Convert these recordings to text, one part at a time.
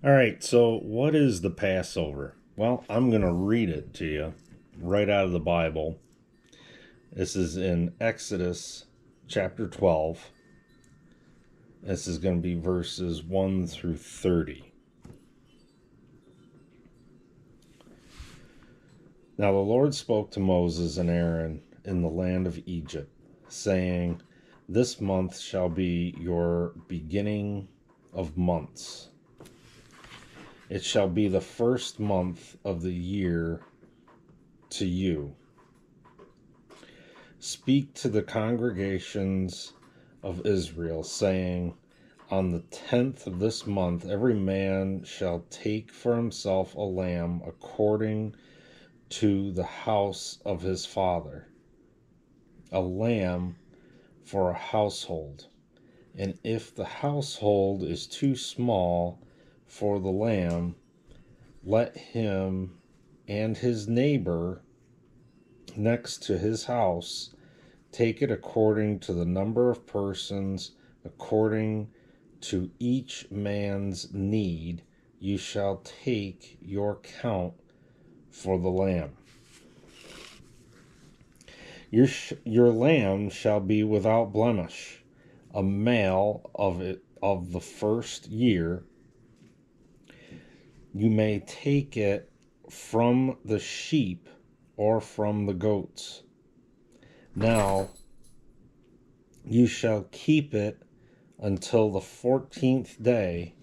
All right, so what is the Passover? Well, I'm going to read it to you right out of the Bible. This is in Exodus chapter 12. This is going to be verses 1 through 30. Now the Lord spoke to Moses and Aaron in the land of Egypt, saying, "This month shall be your beginning of months. It shall be the first month of the year to you. Speak to the congregations of Israel, saying, On the 10th of this month every man shall take for himself a lamb according to the house of his father, a lamb for a household. And if the household is too small for the lamb, let him and his neighbor next to his house take it according to the number of persons, according to each man's need. You shall take your count for the lamb. Your lamb shall be without blemish, a male of the first year. You may take it from the sheep or from the goats. Now you shall keep it until the 14th day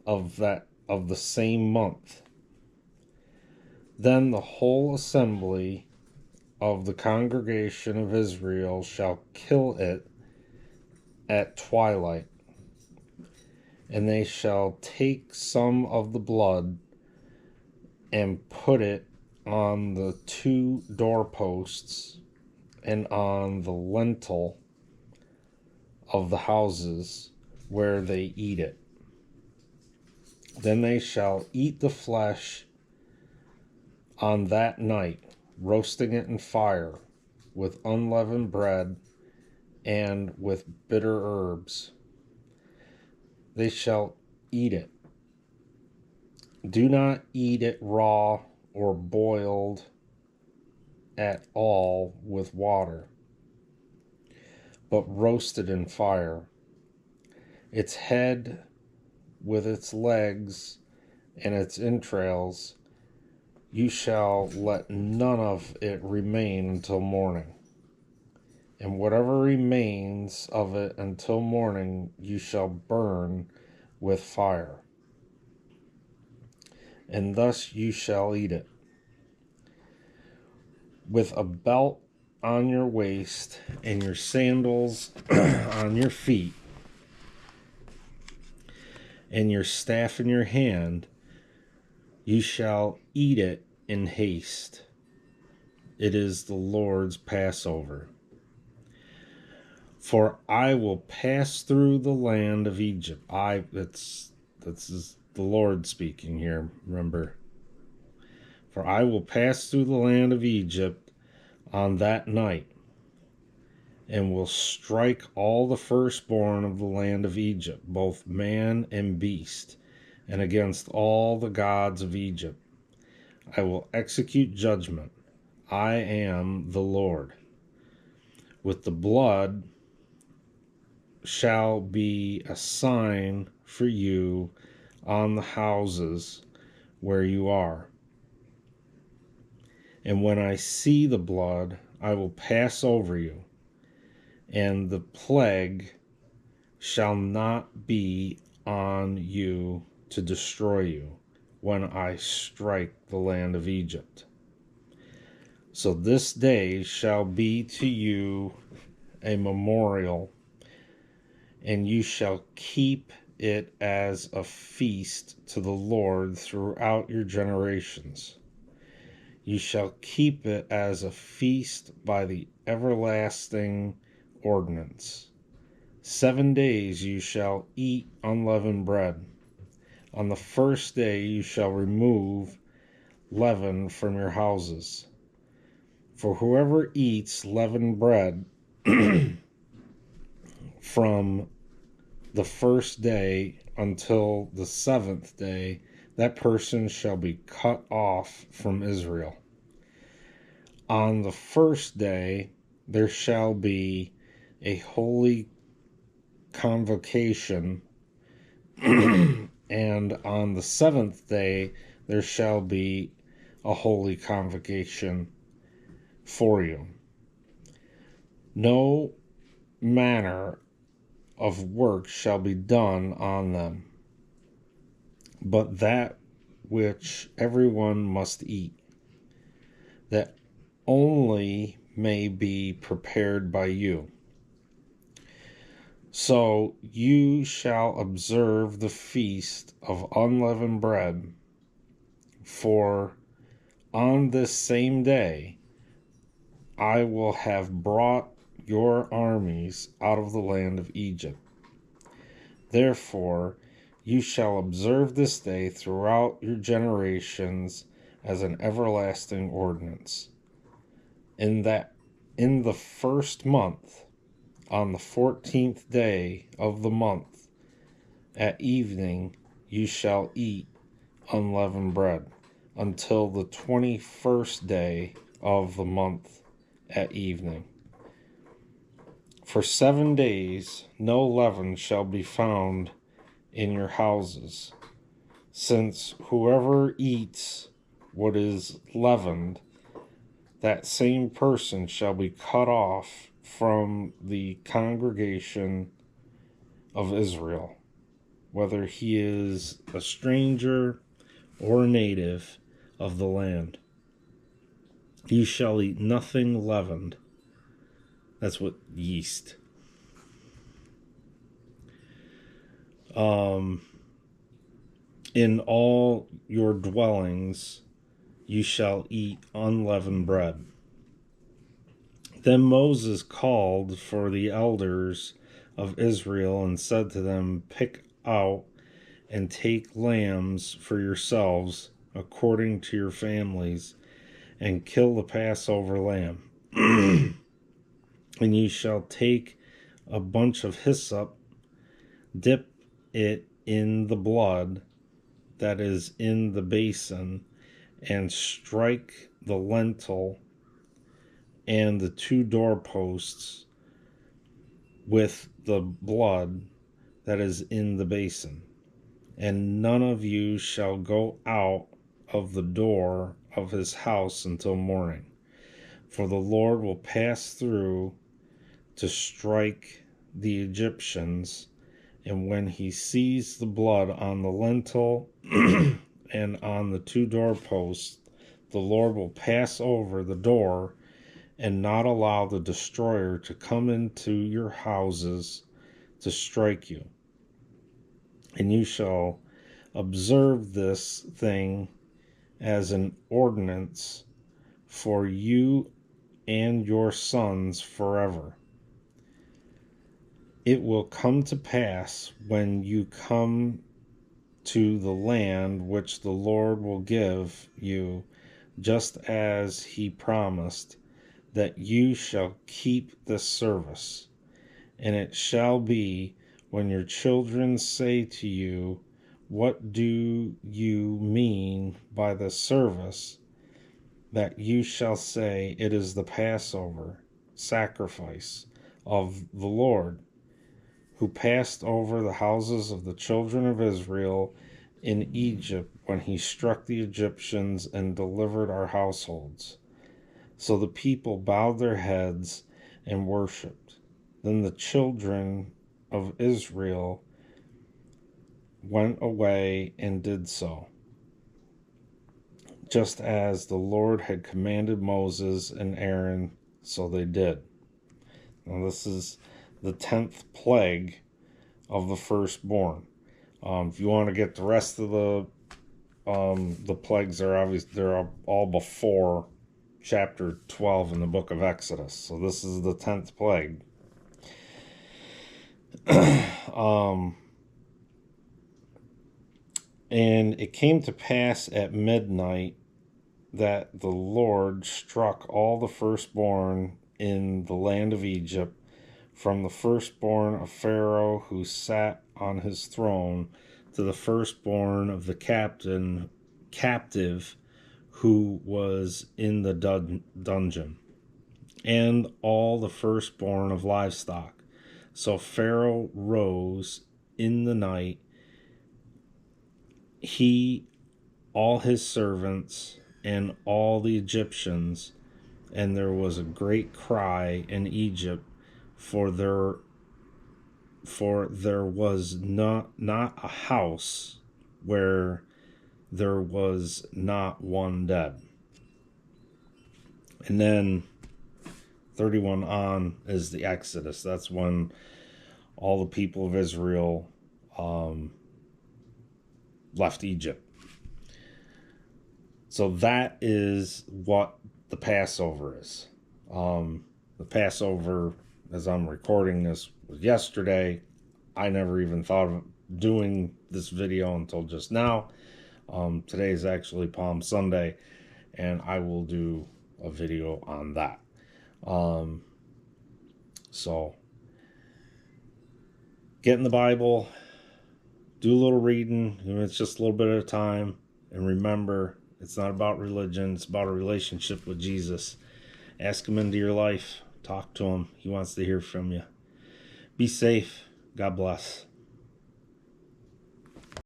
of the same month. Then the whole assembly of the congregation of Israel shall kill it at twilight, and they shall take some of the blood and put it on the two doorposts and on the lintel of the houses where they eat it. Then they shall eat the flesh on that night, roasting it in fire with unleavened bread and with bitter herbs. They shall eat it. Do not eat it raw or boiled at all with water, but roast it in fire. Its head with its legs and its entrails, you shall let none of it remain until morning. And whatever remains of it until morning, you shall burn with fire. And thus you shall eat it. With a belt on your waist and your sandals on your feet, and your staff in your hand, you shall eat it in haste. It is the Lord's Passover. For I will pass through the land of Egypt. That's the Lord speaking here, remember. For I will pass through the land of Egypt on that night, and will strike all the firstborn of the land of Egypt, both man and beast, and against all the gods of Egypt. I will execute judgment. I am the Lord. With the blood shall be a sign for you on the houses where you are. And when I see the blood, I will pass over you, and the plague shall not be on you to destroy you when I strike the land of Egypt. So this day shall be to you a memorial, and you shall keep it as a feast to the Lord throughout your generations. You shall keep it as a feast by the everlasting ordinance. 7 days you shall eat unleavened bread. On the first day you shall remove leaven from your houses. For whoever eats leavened bread from the first day until the seventh day, that person shall be cut off from Israel. On the first day there shall be a holy convocation, and on the seventh day there shall be a holy convocation for you. No manner of work shall be done on them, but that which everyone must eat, that only may be prepared by you. So you shall observe the feast of unleavened bread, for on this same day I will have brought your armies out of the land of Egypt. Therefore you shall observe this day throughout your generations as an everlasting ordinance. In the first month, on the 14th day of the month, at evening you shall eat unleavened bread until the 21st day of the month at evening. For 7 days no leaven shall be found in your houses, since whoever eats what is leavened, that same person shall be cut off from the congregation of Israel, whether he is a stranger or a native of the land. You shall eat nothing leavened. That's what yeast. In all your dwellings you shall eat unleavened bread. Then Moses called for the elders of Israel and said to them, pick out and take lambs for yourselves according to your families, and kill the Passover lamb. And you shall take a bunch of hyssop, dip it in the blood that is in the basin, and strike the lintel and the 2 doorposts with the blood that is in the basin. And none of you shall go out of the door of his house until morning, for the Lord will pass through to strike the Egyptians, and when he sees the blood on the lintel and on the 2 doorposts, the Lord will pass over the door and not allow the destroyer to come into your houses to strike you. And you shall observe this thing as an ordinance for you and your sons forever. It will come to pass when you come to the land which the Lord will give you, just as he promised, that you shall keep this service. And it shall be, when your children say to you, what do you mean by the service? That you shall say, it is the Passover sacrifice of the Lord, who passed over the houses of the children of Israel in Egypt when he struck the Egyptians and delivered our households. So the people bowed their heads and worshipped. Then the children of Israel went away and did so, just as the Lord had commanded Moses and Aaron, so they did. Now this is the 10th plague of the firstborn. If you want to get the rest of the plagues, they're all before chapter 12 in the book of Exodus. So this is the 10th plague. And it came to pass at midnight that the Lord struck all the firstborn in the land of Egypt, from the firstborn of Pharaoh who sat on his throne to the firstborn of the captive who was in the dungeon, and all the firstborn of livestock. So Pharaoh rose in the night, he, all his servants, and all the Egyptians, and there was a great cry in Egypt, for there was not a house where there was not one dead. And then 31 on is the Exodus. That's when all the people of Israel left Egypt. So that is what the Passover is. The Passover, as I'm recording this, was yesterday. I never even thought of doing this video until just now. Today is actually Palm Sunday, and I will do a video on that. So get in the Bible, do a little reading, even if it's just a little bit at a time, and remember, it's not about religion, it's about a relationship with Jesus. Ask him into your life, talk to him. He wants to hear from you. Be safe. God bless.